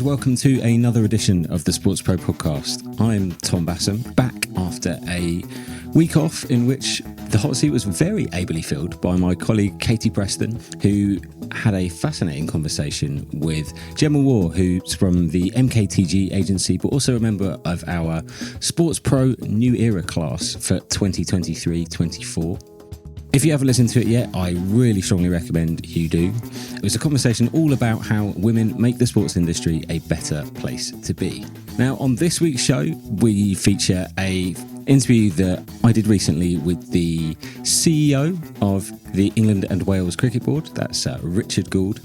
welcome to another edition of the SportsPro Podcast. I'm Tom Bassam, back after a week off in which the hot seat was very ably filled by my colleague Katie Preston, who had a fascinating conversation with Gemma Waugh, who's from the MKTG agency, but also a member of our SportsPro New Era class for 2023-24. If you haven't listened to it yet, I really strongly recommend you do. It was a conversation all about how women make the sports industry a better place to be. Now, on this week's show, we feature a interview that I did recently with the CEO of the England and Wales Cricket Board. That's Richard Gould.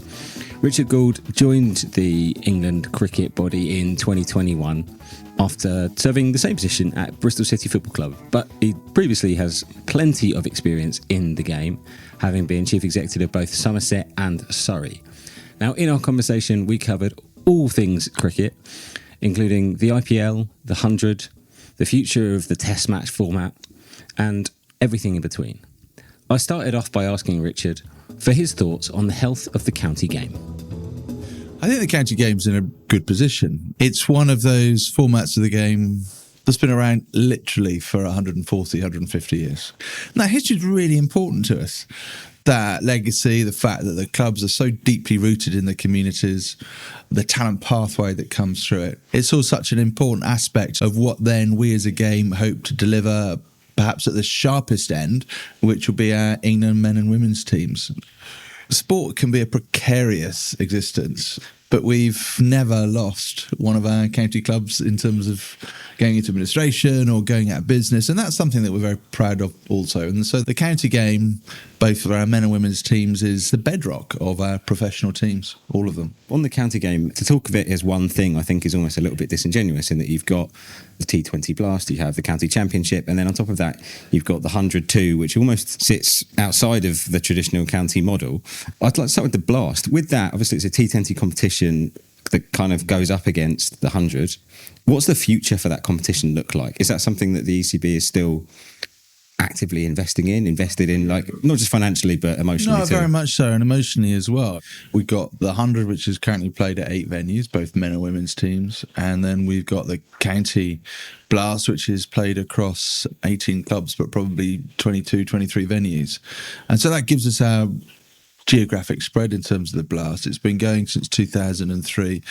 Richard Gould joined the England cricket body in 2021 after serving the same position at Bristol City Football Club, but he previously has plenty of experience in the game, having been chief executive of both Somerset and Surrey. Now, in our conversation, we covered all things cricket, including the IPL, the 100, the future of the test match format, and everything in between. I started off by asking Richard for his thoughts on the health of the county game. I think the county game's in a good position. It's one of those formats of the game that's been around literally for 140, 150 years. Now, history is really important to us. That legacy, the fact that the clubs are so deeply rooted in the communities, the talent pathway that comes through it. It's all such an important aspect of what then we as a game hope to deliver, perhaps at the sharpest end, which will be our England men and women's teams. Sport can be a precarious existence, but we've never lost one of our county clubs in terms of going into administration or going out of business, and that's something that we're very proud of also. And so the county game, both for our men and women's teams, is the bedrock of our professional teams, all of them. On the county game, to talk of it as one thing, I think is almost a little bit disingenuous in that you've got the T20 Blast, you have the county championship, and then on top of that, you've got the 102, which almost sits outside of the traditional county model. I'd like to start with the Blast. With that, obviously it's a T20 competition that kind of goes up against the 100. What's the future for that competition look like? Is that something that the ECB is still actively invested in, like not just financially but emotionally too? No, very much so, and emotionally as well. We've got the 100, which is currently played at 8 venues, both men and women's teams, and then we've got the county Blast, which is played across 18 clubs but probably 22, 23 venues. And so that gives us our geographic spread in terms of the Blast. It's been going since 2003.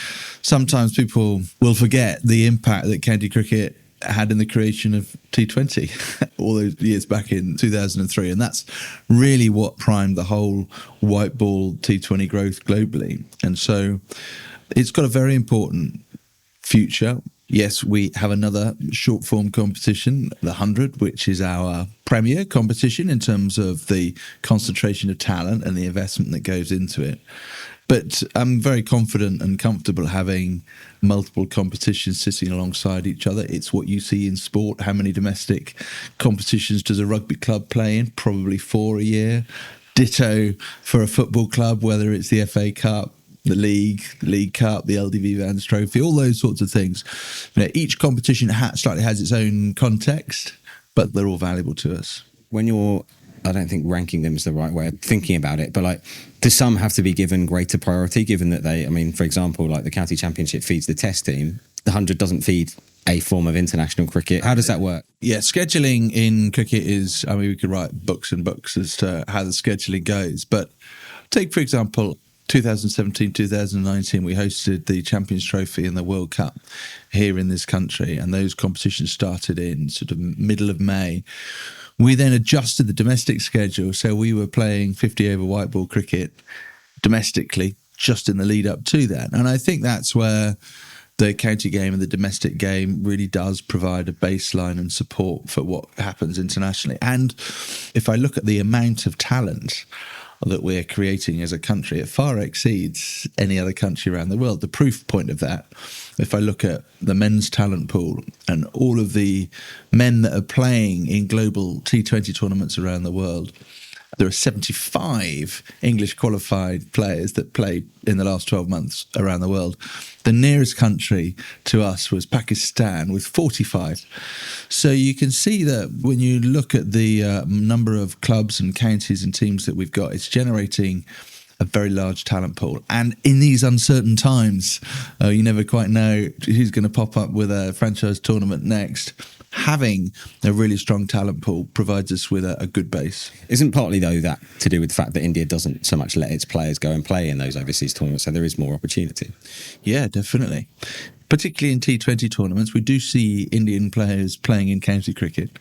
Sometimes people will forget the impact that county cricket had in the creation of T20 all those years back in 2003, and that's really what primed the whole white ball T20 growth globally. And so it's got a very important future. Yes, we have another short form competition, the 100, which is our premier competition in terms of the concentration of talent and the investment that goes into it. But I'm very confident and comfortable having multiple competitions sitting alongside each other. It's what you see in sport. How many domestic competitions does a rugby club play in? Probably 4 a year. Ditto for a football club, whether it's the FA Cup, the League Cup, the LDV Vans Trophy, all those sorts of things. You know, each competition slightly has its own context, but they're all valuable to us. When you're, I don't think ranking them is the right way of thinking about it, but like, do some have to be given greater priority given that they, I mean, for example, like the county championship feeds the test team, the 100 doesn't feed a form of international cricket. How does that work? Yeah, scheduling in cricket is, I mean, we could write books and books as to how the scheduling goes, but take, for example, 2017, 2019, we hosted the Champions Trophy and the World Cup here in this country, and those competitions started in sort of middle of May. We then adjusted the domestic schedule, so we were playing 50 over white ball cricket domestically just in the lead up to that. And I think that's where the county game and the domestic game really does provide a baseline and support for what happens internationally. And if I look at the amount of talent that we're creating as a country, it far exceeds any other country around the world. The proof point of that, if I look at the men's talent pool and all of the men that are playing in global T20 tournaments around the world, there are 75 English qualified players that played in the last 12 months around the world. The nearest country to us was Pakistan with 45. So you can see that when you look at the number of clubs and counties and teams that we've got, it's generating a very large talent pool. And in these uncertain times, you never quite know who's going to pop up with a franchise tournament next. Having a really strong talent pool provides us with a good base. Isn't partly, though, that to do with the fact that India doesn't so much let its players go and play in those overseas tournaments, so there is more opportunity? Yeah, definitely. Particularly in T20 tournaments, we do see Indian players playing in county cricket.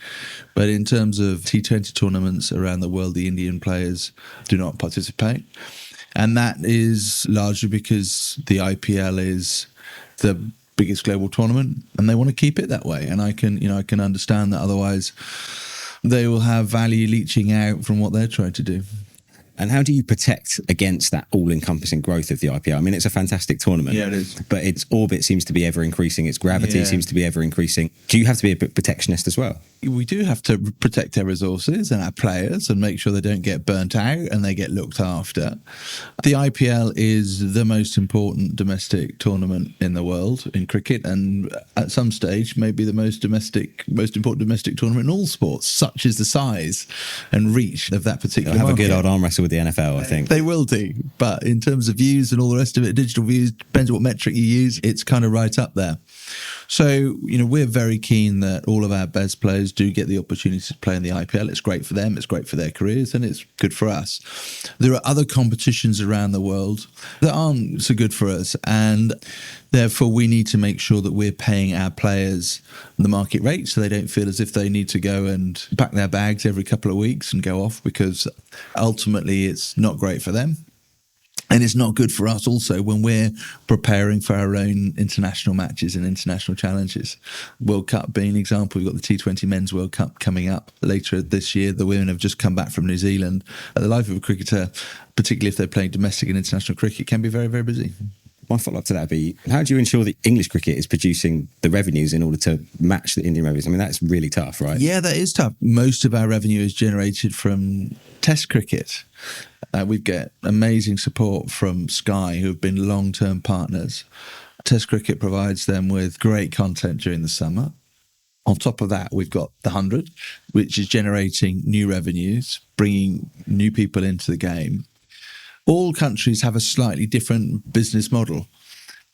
But in terms of T20 tournaments around the world, the Indian players do not participate. And that is largely because the IPL is the biggest global tournament and they want to keep it that way. And I can understand that otherwise they will have value leaching out from what they're trying to do. And how do you protect against that all-encompassing growth of the IPL? I mean, it's a fantastic tournament. Yeah, it is. But its orbit seems to be ever increasing. Its gravity seems to be ever increasing. Do you have to be a bit protectionist as well? We do have to protect our resources and our players and make sure they don't get burnt out and they get looked after. The IPL is the most important domestic tournament in the world in cricket, and at some stage maybe the most important domestic tournament in all sports. Such is the size and reach of that particular They'll have market. a good old arm wrestle with the NFL, I think. They will do, but in terms of views and all the rest of it, digital views, depends on what metric you use, it's kind of right up there. So, we're very keen that all of our best players do get the opportunity to play in the IPL. It's great for them, it's great for their careers, and it's good for us. There are other competitions around the world that aren't so good for us, and therefore we need to make sure that we're paying our players the market rate so they don't feel as if they need to go and pack their bags every couple of weeks and go off, because ultimately it's not great for them. And it's not good for us also when we're preparing for our own international matches and international challenges. World Cup being an example, we've got the T20 Men's World Cup coming up later this year. The women have just come back from New Zealand. The life of a cricketer, particularly if they're playing domestic and international cricket, can be very, very busy. My follow-up to that would be, how do you ensure that English cricket is producing the revenues in order to match the Indian revenues? I mean, that's really tough, right? Yeah, that is tough. Most of our revenue is generated from Test cricket. We get amazing support from Sky, who have been long-term partners. Test cricket provides them with great content during the summer. On top of that, we've got the 100, which is generating new revenues, bringing new people into the game. All countries have a slightly different business model.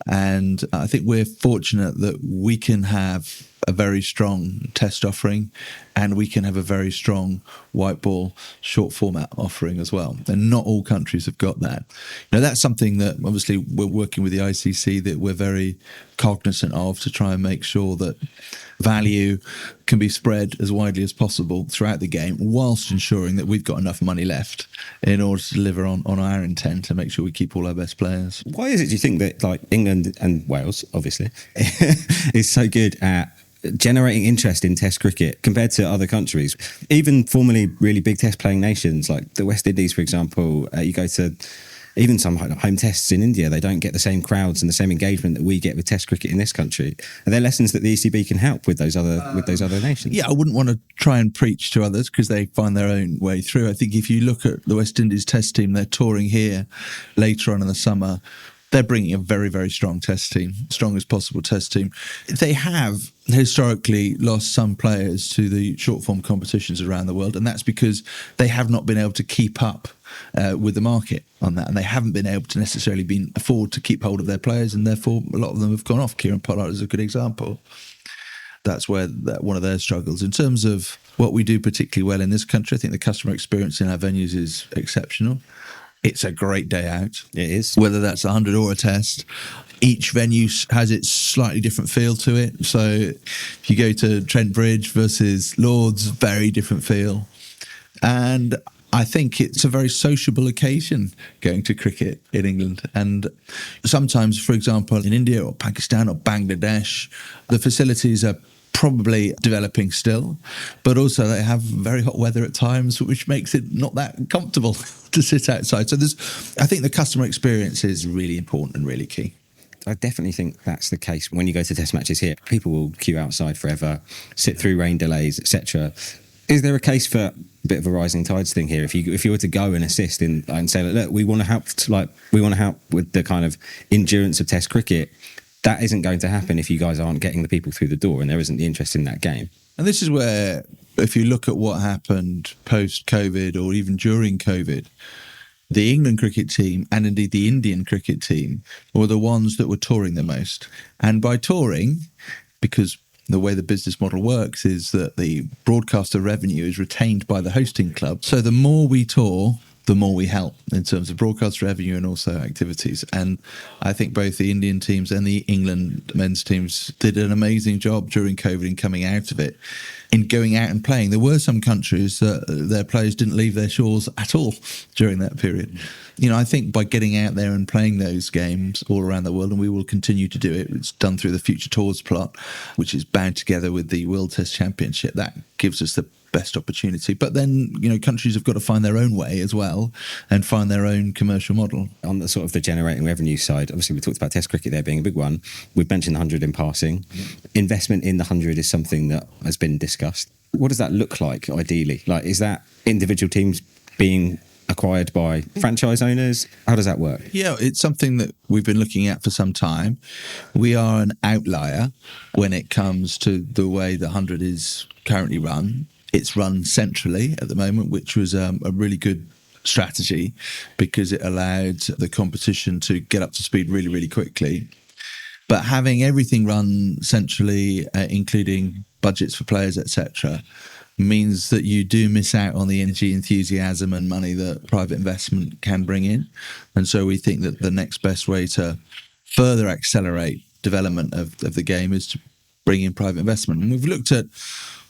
And I think we're fortunate that we can have a very strong test offering and we can have a very strong white ball short format offering as well. And not all countries have got that. That's something that obviously we're working with the ICC that we're very cognizant of to try and make sure that value can be spread as widely as possible throughout the game, whilst ensuring that we've got enough money left in order to deliver on our intent to make sure we keep all our best players. Why is it, do you think, that like England and Wales, obviously, is so good at generating interest in Test cricket compared to other countries? Even formerly really big Test playing nations like the West Indies, for example, you go to even some home tests in India, they don't get the same crowds and the same engagement that we get with Test cricket in this country. Are there lessons that the ECB can help with those other nations? Yeah, I wouldn't want to try and preach to others because they find their own way through. I think if you look at the West Indies Test team, they're touring here later on in the summer. They're bringing a very, very strong test team, strongest possible test team. They have historically lost some players to the short form competitions around the world, and that's because they have not been able to keep up with the market on that, and they haven't been able to necessarily afford to keep hold of their players, and therefore a lot of them have gone off. Kieran Pollard is a good example. That's where one of their struggles. In terms of what we do particularly well in this country, I think the customer experience in our venues is exceptional. It's a great day out. It is. Whether that's 100 or a test. Each venue has its slightly different feel to it. So if you go to Trent Bridge versus Lords, very different feel. And I think it's a very sociable occasion going to cricket in England. And sometimes, for example, in India or Pakistan or Bangladesh, the facilities are probably developing still, but also they have very hot weather at times, which makes it not that comfortable to sit outside. So I think the customer experience is really important and really key. I definitely think that's the case. When you go to test matches here, people will queue outside forever, sit through rain delays, etc. Is there a case for a bit of a rising tides thing here? If you were to go and assist and say, look, we want to help with the kind of endurance of Test cricket, that isn't going to happen if you guys aren't getting the people through the door and there isn't the interest in that game. And this is where, if you look at what happened post-COVID or even during COVID, the England cricket team and indeed the Indian cricket team were the ones that were touring the most. And by touring, because the way the business model works is that the broadcaster revenue is retained by the hosting club. So the more we tour, the more we help in terms of broadcast revenue and also activities. And I think both the Indian teams and the England men's teams did an amazing job during COVID in coming out of it, in going out and playing. There were some countries that their players didn't leave their shores at all during that period. I think by getting out there and playing those games all around the world, and we will continue to do it, it's done through the Future Tours plot, which is bound together with the World Test Championship. That gives us the best opportunity. But then, countries have got to find their own way as well and find their own commercial model. On the sort of the generating revenue side, obviously we talked about Test cricket there being a big one. We've mentioned the 100 in passing. Investment in the 100 is something that has been discussed. What does that look like ideally? Like, is that individual teams being acquired by franchise owners? How does that work? Yeah, it's something that we've been looking at for some time. We are an outlier when it comes to the way the 100 is currently run. It's run centrally at the moment, which was a really good strategy because it allowed the competition to get up to speed really, really quickly. But having everything run centrally, including budgets for players, etc., means that you do miss out on the energy, enthusiasm and money that private investment can bring in. And so we think that the next best way to further accelerate development of the game is to bring in private investment. And we've looked at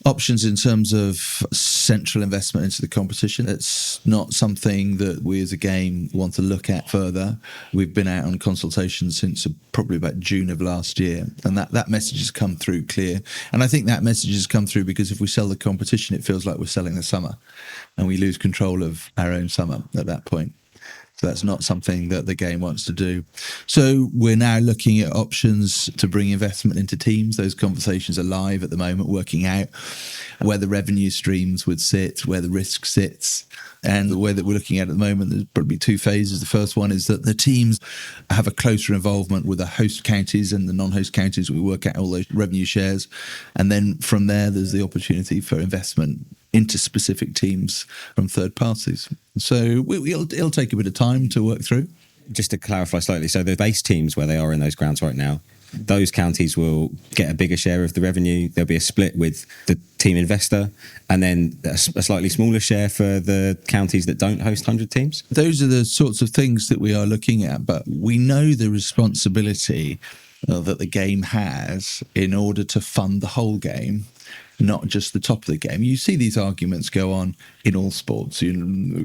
options in terms of central investment into the competition. It's not something that we as a game want to look at further. We've been out on consultation since probably about June of last year, and that message has come through clear. And I think that message has come through because if we sell the competition, it feels like we're selling the summer, and we lose control of our own summer at that point. So that's not something that the game wants to do. So we're now looking at options to bring investment into teams. Those conversations are live at the moment, working out where the revenue streams would sit, where the risk sits. And the way that we're looking at the moment, there's probably two phases. The first one is that the teams have a closer involvement with the host counties and the non-host counties. We work out all those revenue shares. And then from there, there's the opportunity for investment into specific teams from third parties. So it'll take a bit of time to work through. Just to clarify slightly, so the base teams where they are in those grounds right now, those counties will get a bigger share of the revenue. There'll be a split with the team investor, and then a slightly smaller share for the counties that don't host 100 teams. Those are the sorts of things that we are looking at, but we know the responsibility that the game has in order to fund the whole game, not just the top of the game. You see these arguments go on in all sports.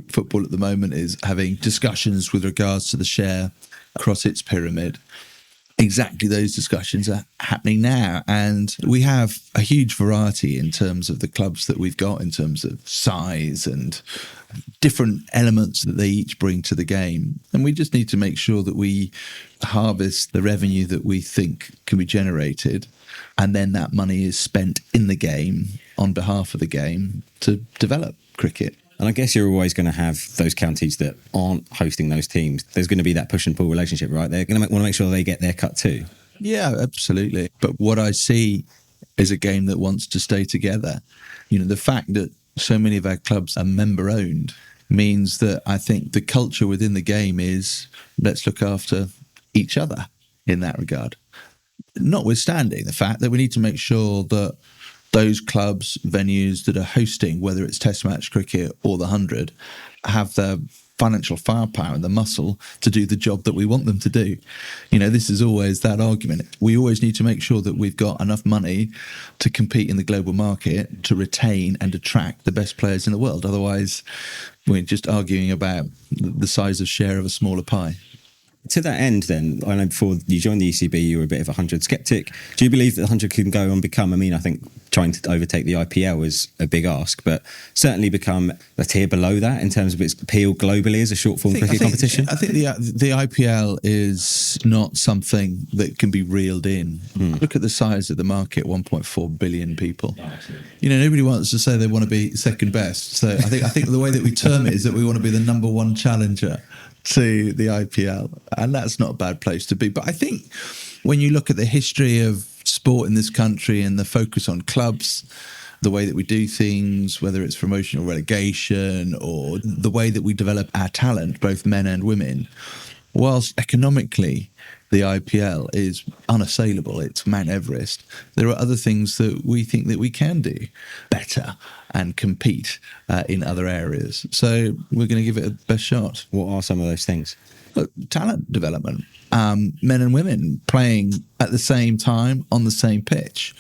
Football at the moment is having discussions with regards to the share across its pyramid. Exactly those discussions are happening now. And we have a huge variety in terms of the clubs that we've got, in terms of size and different elements that they each bring to the game. And we just need to make sure that we harvest the revenue that we think can be generated, and then that money is spent in the game on behalf of the game to develop cricket. And I guess you're always going to have those counties that aren't hosting those teams. There's going to be that push and pull relationship, right? They're going to want to make sure they get their cut too. Yeah, absolutely. But what I see is a game that wants to stay together. The fact that so many of our clubs are member-owned means that I think the culture within the game is let's look after each other in that regard. Notwithstanding the fact that we need to make sure that those clubs, venues that are hosting, whether it's Test match cricket or the 100, have the financial firepower and the muscle to do the job that we want them to do. This is always that argument. We always need to make sure that we've got enough money to compete in the global market, to retain and attract the best players in the world. Otherwise, we're just arguing about the size of share of a smaller pie. To that end, then, I know before you joined the ECB, you were a bit of a 100 skeptic. Do you believe that the 100 can go and become, I think trying to overtake the IPL is a big ask, but certainly become a tier below that in terms of its appeal globally as a short-form cricket competition? I think the IPL is not something that can be reeled in. Look at the size of the market, 1.4 billion people. Nobody wants to say they want to be second best. So I think the way that we term it is that we want to be the number one challenger to the IPL, and that's not a bad place to be. But I think when you look at the history of sport in this country and the focus on clubs, the way that we do things, whether it's promotion or relegation, or the way that we develop our talent, both men and women, whilst economically the IPL is unassailable, it's Mount Everest, there are other things that we think that we can do better and compete in other areas. So we're going to give it a best shot. What are some of those things? Look, talent development, men and women playing at the same time on the same pitch,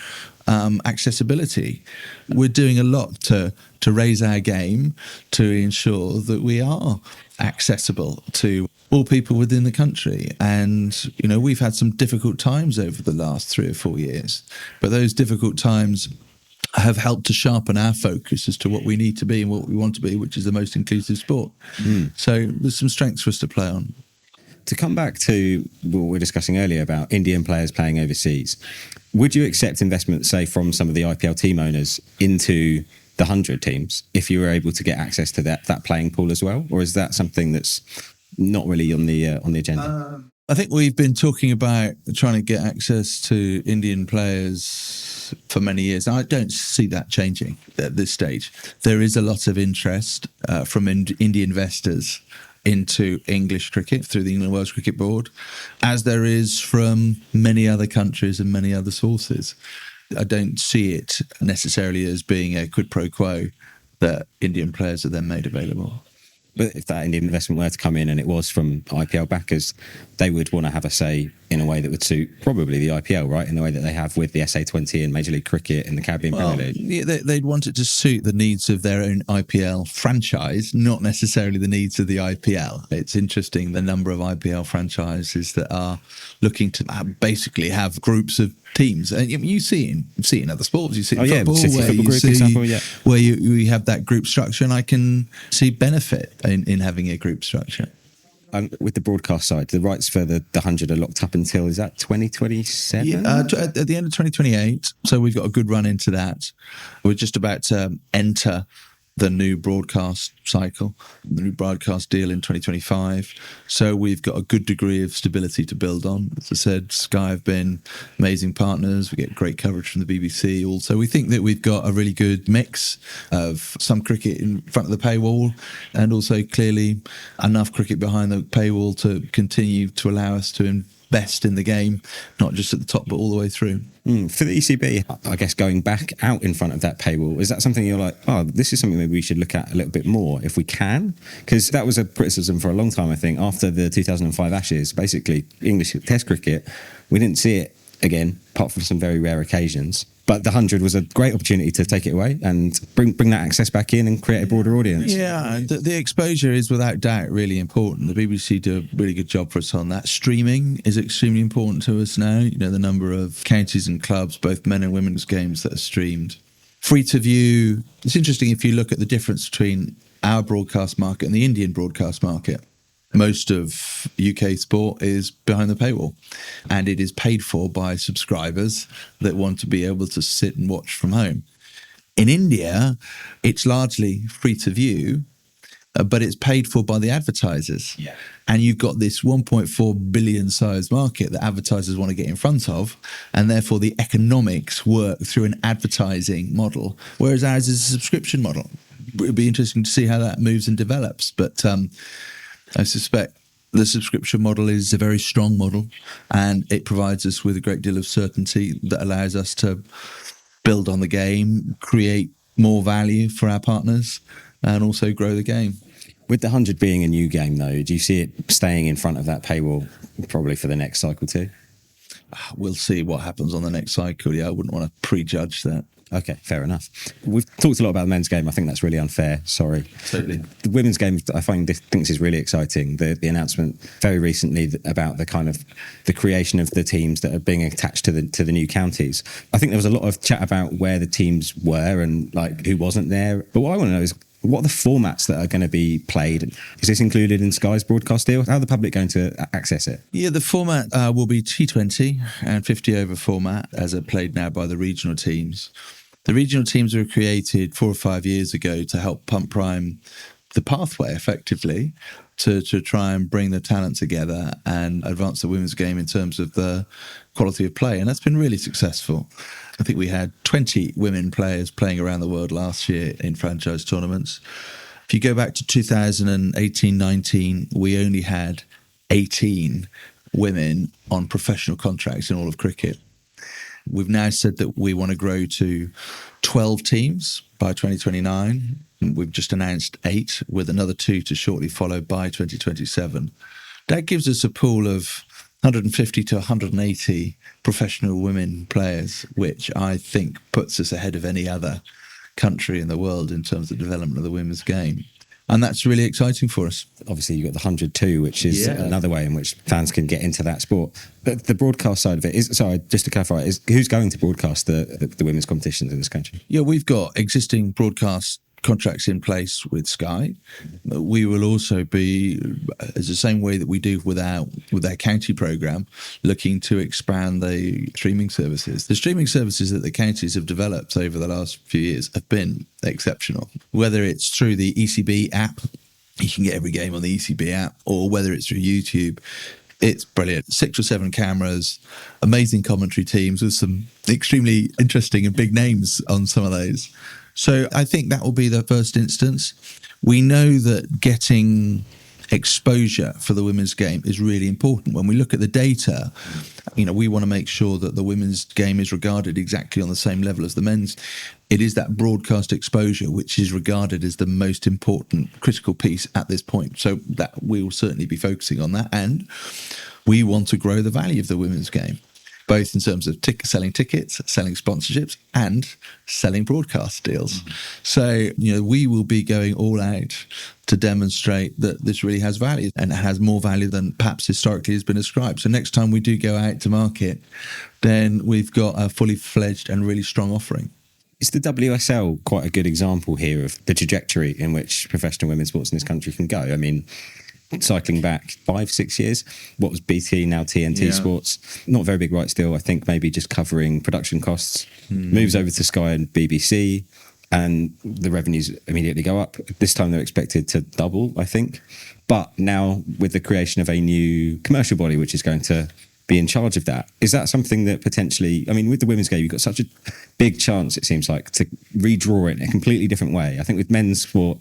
accessibility. We're doing a lot to raise our game to ensure that we are accessible to all people within the country. And, we've had some difficult times over the last 3 or 4 years, but those difficult times have helped to sharpen our focus as to what we need to be and what we want to be, which is the most inclusive sport. So there's some strengths for us to play on. To come back to what we were discussing earlier about Indian players playing overseas, would you accept investment, say, from some of the IPL team owners into the 100 teams if you were able to get access to that playing pool as well? Or is that something that's not really on the agenda? I think we've been talking about trying to get access to Indian players for many years. I don't see that changing at this stage. There is a lot of interest from Indian investors into English cricket through the England Welsh Cricket Board, as there is from many other countries and many other sources. I don't see it necessarily as being a quid pro quo that Indian players are then made available. But if that Indian investment were to come in and it was from IPL backers, they would want to have a say in a way that would suit probably the IPL, right? In the way that they have with the SA20 and Major League Cricket and the Caribbean Premier League. Yeah, they'd want it to suit the needs of their own IPL franchise, not necessarily the needs of the IPL. It's interesting the number of IPL franchises that are looking to basically have groups of teams. And you see it in other sports. You see it in football, where you have that group structure, and I can see benefit in having a group structure. With the broadcast side, the rights for the 100 are locked up until, is that 2027? Yeah, at the end of 2028. So we've got a good run into that. We're just about to enter the new broadcast cycle, the new broadcast deal in 2025. So we've got a good degree of stability to build on. As I said, Sky have been amazing partners. We get great coverage from the BBC. Also, we think that we've got a really good mix of some cricket in front of the paywall and also clearly enough cricket behind the paywall to continue to allow us to invest in the game, not just at the top, but all the way through. For the ECB, I guess going back out in front of that paywall, is that something you're like, this is something maybe we should look at a little bit more if we can? Because that was a criticism for a long time, I think, after the 2005 Ashes. Basically, English Test cricket, we didn't see it again, apart from some very rare occasions. But the 100 was a great opportunity to take it away and bring that access back in and create a broader audience. Yeah, the exposure is without doubt really important. The BBC do a really good job for us on that. Streaming is extremely important to us now. The number of counties and clubs, both men and women's games that are streamed. Free to view. It's interesting if you look at the difference between our broadcast market and the Indian broadcast market. Most of UK sport is behind the paywall, and it is paid for by subscribers that want to be able to sit and watch from home. In India, it's largely free to view, but it's paid for by the advertisers. Yeah. And you've got this 1.4 billion size market that advertisers want to get in front of, and therefore the economics work through an advertising model, whereas ours is a subscription model. It'll be interesting to see how that moves and develops, but I suspect the subscription model is a very strong model, and it provides us with a great deal of certainty that allows us to build on the game, create more value for our partners, and also grow the game. With the 100 being a new game, though, do you see it staying in front of that paywall probably for the next cycle too? We'll see what happens on the next cycle. Yeah, I wouldn't want to prejudge that. Okay, fair enough. We've talked a lot about the men's game. I think that's really unfair. Sorry. Totally. The women's game, I think this is really exciting. The announcement very recently about the kind of the creation of the teams that are being attached to the new counties. I think there was a lot of chat about where the teams were and like who wasn't there. But what I want to know is, what are the formats that are going to be played? Is this included in Sky's broadcast deal? How are the public going to access it? Yeah, the format will be T20 and 50 over format, as are played now by the regional teams. The regional teams were created 4 or 5 years ago to help pump prime the pathway, effectively, to try and bring the talent together and advance the women's game in terms of the quality of play. And that's been really successful. I think we had 20 women players playing around the world last year in franchise tournaments. If you go back to 2018-19, we only had 18 women on professional contracts in all of cricket. We've now said that we want to grow to 12 teams by 2029. We've just announced 8, with another 2 to shortly follow by 2027. That gives us a pool of 150 to 180 professional women players, which I think puts us ahead of any other country in the world in terms of development of the women's game. And that's really exciting for us. Obviously, you've got the 102, which is another way in which fans can get into that sport. But the broadcast side of it is, sorry, just to clarify, is who's going to broadcast the women's competitions in this country? Yeah, we've got existing broadcast contracts in place with Sky. We will also be, as the same way that we do with our county programme, looking to expand the streaming services. The streaming services that the counties have developed over the last few years have been exceptional. Whether it's through the ECB app, you can get every game on the ECB app, or whether it's through YouTube, it's brilliant. 6 or 7 cameras, amazing commentary teams with some extremely interesting and big names on some of those. So I think that will be the first instance. We know that getting exposure for the women's game is really important. When we look at the data, we want to make sure that the women's game is regarded exactly on the same level as the men's. It is that broadcast exposure which is regarded as the most important critical piece at this point. So that we will certainly be focusing on that. And we want to grow the value of the women's game, both in terms of selling tickets, selling sponsorships, and selling broadcast deals. So, we will be going all out to demonstrate that this really has value, and it has more value than perhaps historically has been ascribed. So next time we do go out to market, then we've got a fully fledged and really strong offering. Is the WSL quite a good example here of the trajectory in which professional women's sports in this country can go? I mean, cycling back 5-6 years, what was BT, now TNT Sports, not very big rights deal, I think maybe just covering production costs, moves over to Sky and BBC, and the revenues immediately go up. This time they're expected to double, I think. But now with the creation of a new commercial body which is going to be in charge of that, is that something that potentially, with the women's game, you've got such a big chance, it seems like, to redraw it in a completely different way. I think with men's sport,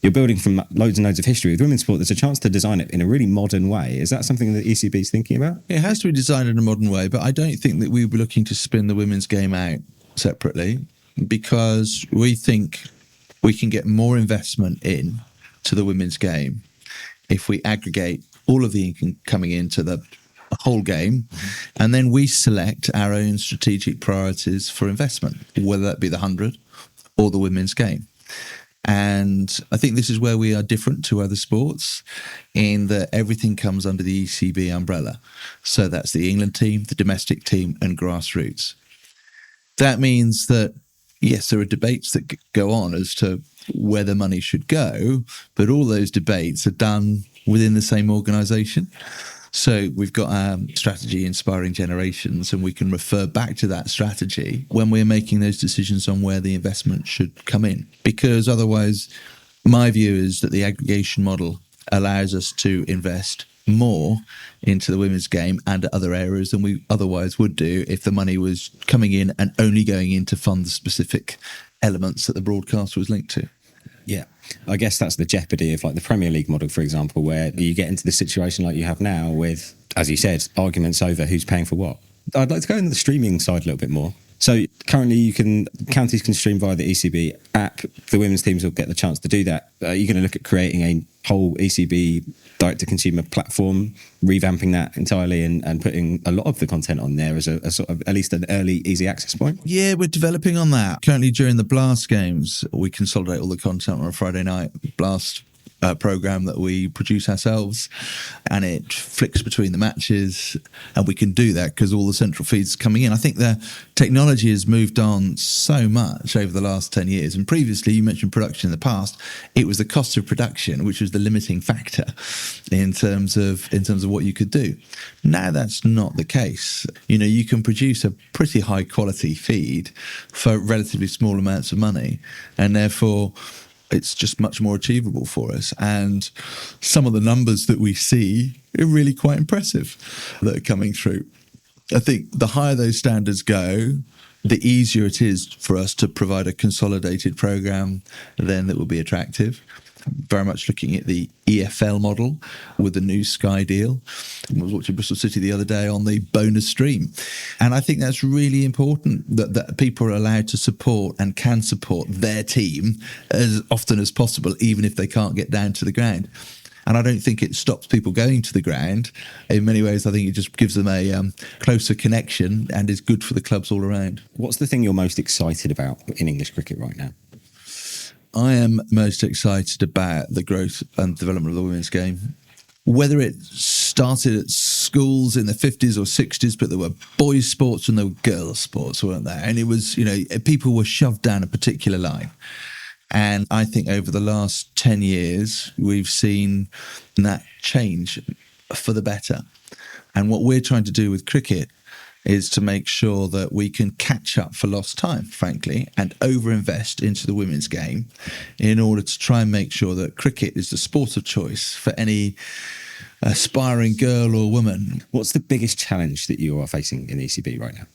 you're building from loads and loads of history. With women's sport, there's a chance to design it in a really modern way. Is that something that ECB is thinking about? It has to be designed in a modern way, but I don't think that we will be looking to spin the women's game out separately, because we think we can get more investment in to the women's game if we aggregate all of the income coming into the whole game, and then we select our own strategic priorities for investment, whether that be the 100 or the women's game. And I think this is where we are different to other sports, in that everything comes under the ECB umbrella. So that's the England team, the domestic team, and grassroots. That means that, yes, there are debates that go on as to where the money should go, but all those debates are done within the same organisation. So we've got our strategy Inspiring Generations, and we can refer back to that strategy when we're making those decisions on where the investment should come in. Because otherwise, my view is that the aggregation model allows us to invest more into the women's game and other areas than we otherwise would do if the money was coming in and only going in to fund the specific elements that the broadcast was linked to. Yeah, I guess that's the jeopardy of like the Premier League model, for example, where you get into the situation like you have now with, as you said, arguments over who's paying for what. I'd like to go into the streaming side a little bit more. So currently counties can stream via the ECB app. The women's teams will get the chance to do that. Are you going to look at creating a whole ECB direct-to-consumer platform, revamping that entirely and putting a lot of the content on there as a sort of at least an early easy access point? Yeah, we're developing on that. Currently during the Blast games, we consolidate all the content on a Friday night Blast program that we produce ourselves, and it flicks between the matches, and we can do that because all the central feeds coming in. I think the technology has moved on so much over the last 10 years, and previously you mentioned production in the past. It was the cost of production which was the limiting factor in terms of what you could do. Now that's not the case. You can produce a pretty high quality feed for relatively small amounts of money, and therefore it's just much more achievable for us. And some of the numbers that we see are really quite impressive that are coming through. I think the higher those standards go, the easier it is for us to provide a consolidated program then that will be attractive. Very much looking at the EFL model with the new Sky deal. I was watching Bristol City the other day on the bonus stream. And I think that's really important that people are allowed to support and can support their team as often as possible, even if they can't get down to the ground. And I don't think it stops people going to the ground. In many ways, I think it just gives them a closer connection and is good for the clubs all around. What's the thing you're most excited about in English cricket right now? I am most excited about the growth and development of the women's game. Whether it started at schools in the 50s or 60s, but there were boys' sports and there were girls' sports, weren't there? And it was, people were shoved down a particular line. And I think over the last 10 years, we've seen that change for the better. And what we're trying to do with cricket is to make sure that we can catch up for lost time, frankly, and overinvest into the women's game in order to try and make sure that cricket is the sport of choice for any aspiring girl or woman. What's the biggest challenge that you are facing in the ECB right now?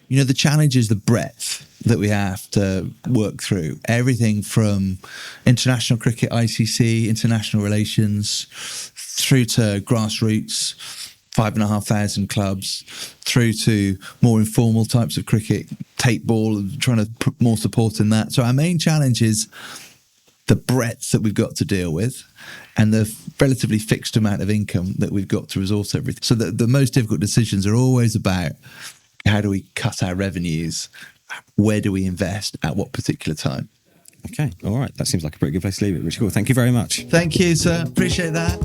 The challenge is the breadth that we have to work through. Everything from international cricket, ICC, international relations, through to grassroots, 5,500 clubs, through to more informal types of cricket, tape ball, and trying to put more support in that. So our main challenge is the breadth that we've got to deal with and the relatively fixed amount of income that we've got to resource everything. So the most difficult decisions are always about how do we cut our revenues, where do we invest, at what particular time. Okay, all right. That seems like a pretty good place to leave it. Richard Gould, thank you very much. Thank you, sir. Appreciate that.